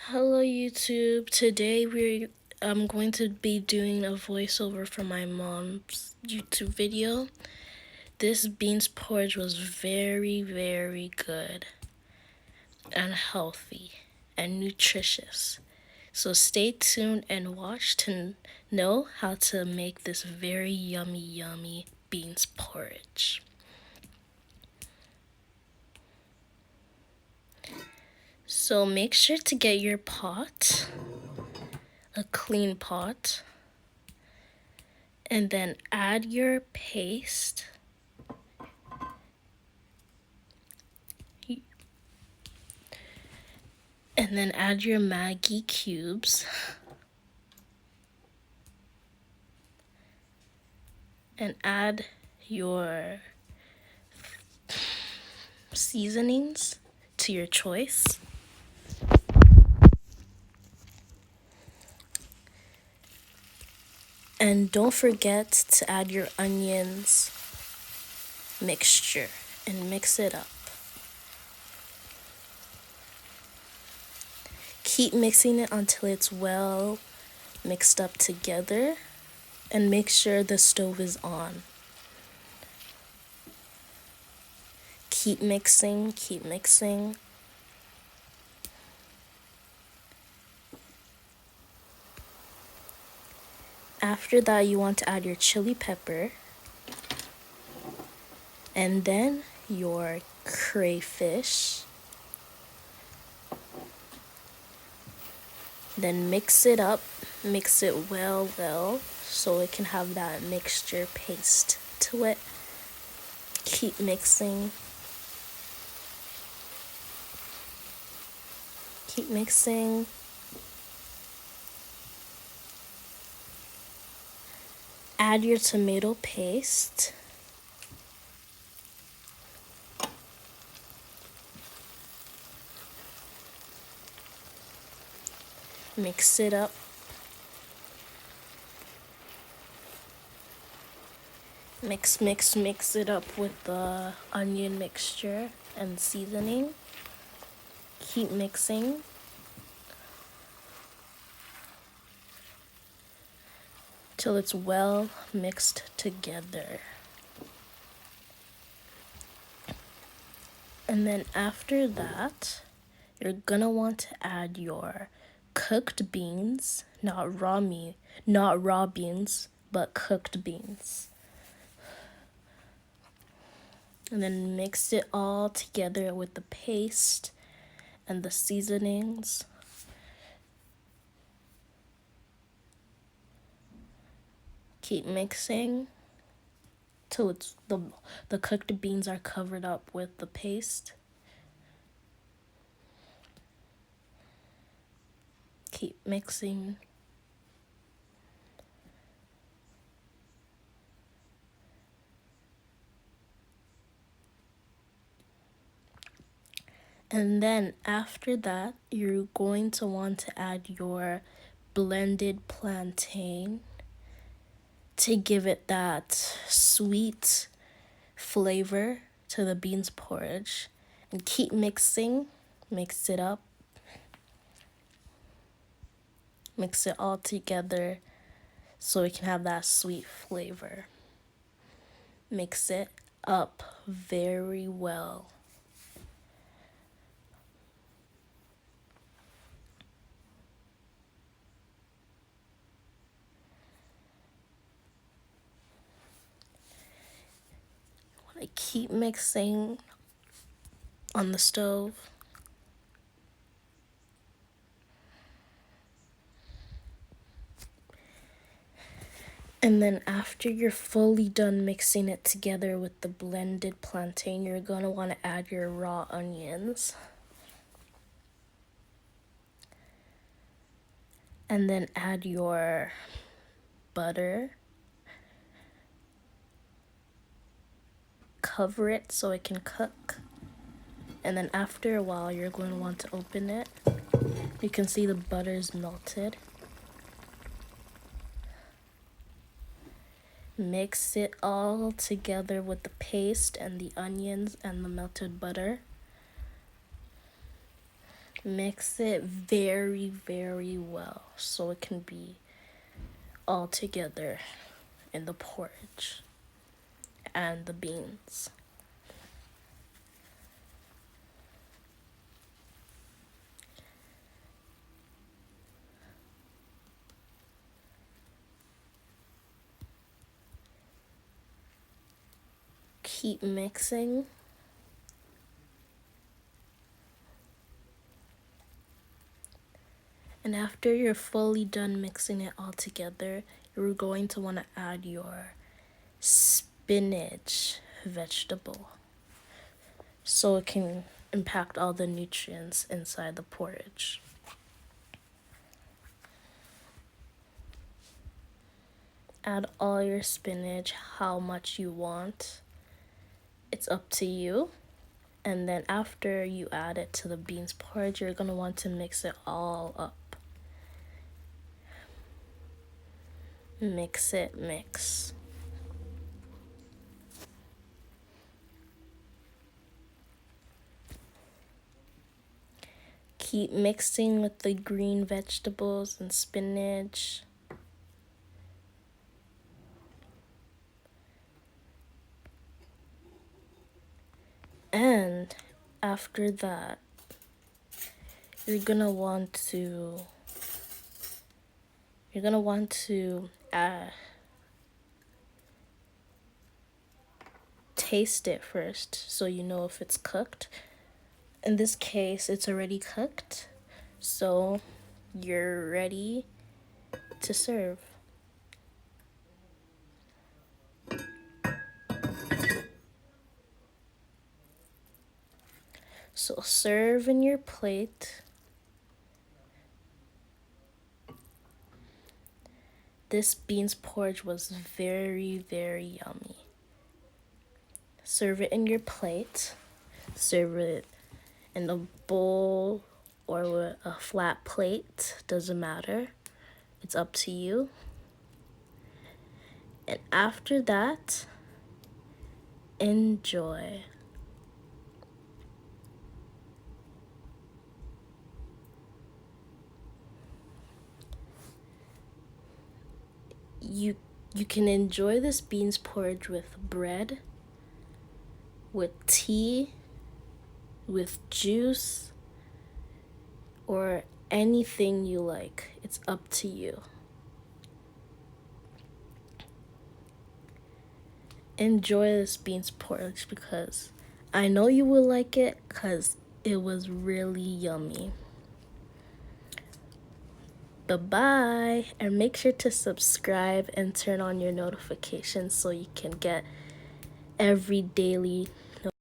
Hello YouTube. Today I'm going to be doing a voiceover for my mom's YouTube video. This beans porridge was very good and healthy and nutritious. So stay tuned and watch to know how to make this very yummy beans porridge. So make sure to get your pot, a clean pot, and then add your paste. And then add your Maggi cubes. And add your seasonings to your choice. And don't forget to add your onions mixture and mix it up. Keep mixing it until it's well mixed up together, and make sure the stove is on. Keep mixing. After that, you want to add your chili pepper and then your crayfish. Then mix it up, mix it well, so it can have that mixture paste to it. Keep mixing. Keep mixing. Add your tomato paste. Mix it up. Mix it up with the onion mixture and seasoning. Keep mixing. Till it's well mixed together. And then after that, you're gonna want to add your cooked beans, not raw beans, but cooked beans. And then mix it all together with the paste and the seasonings. Keep mixing till it's the cooked beans are covered up with the paste. Keep mixing. And then after that, you're going to want to add your blended plantain to give it that sweet flavor to the beans porridge. And keep mixing. Mix it up. Mix it all together so it can have that sweet flavor. Mix it up very well. I keep mixing on the stove. And then after you're fully done mixing it together with the blended plantain, you're gonna want to add your raw onions. And then add your butter. Cover it so it can cook. And then after a while, you're going to want to open it. You can see the butter is melted. Mix it all together with the paste and the onions and the melted butter. Mix it very, very well so it can be all together in the porridge and the beans. Keep mixing. And after you're fully done mixing it all together, you're going to want to add your spinach vegetable so it can impact all the nutrients inside the porridge. Add all your spinach how much you want. It's up to you. And then after you add it to the beans porridge, you're going to want to mix it all up. Mix it, mix. Keep mixing with the green vegetables and spinach. And after that, you're gonna want to taste it first so you know if it's cooked. In this case, it's already cooked, so you're ready to serve. So serve in your plate. This beans porridge was very, very yummy. Serve it in your plate. Serve it in a bowl or with a flat plate. Doesn't matter. It's up to you. And after that, enjoy. You can enjoy this beans porridge with bread, with tea, with juice, or anything you like. It's up to you. Enjoy this beans porridge because I know you will like it because it was really yummy. Bye-bye, and make sure to subscribe and turn on your notifications so you can get every daily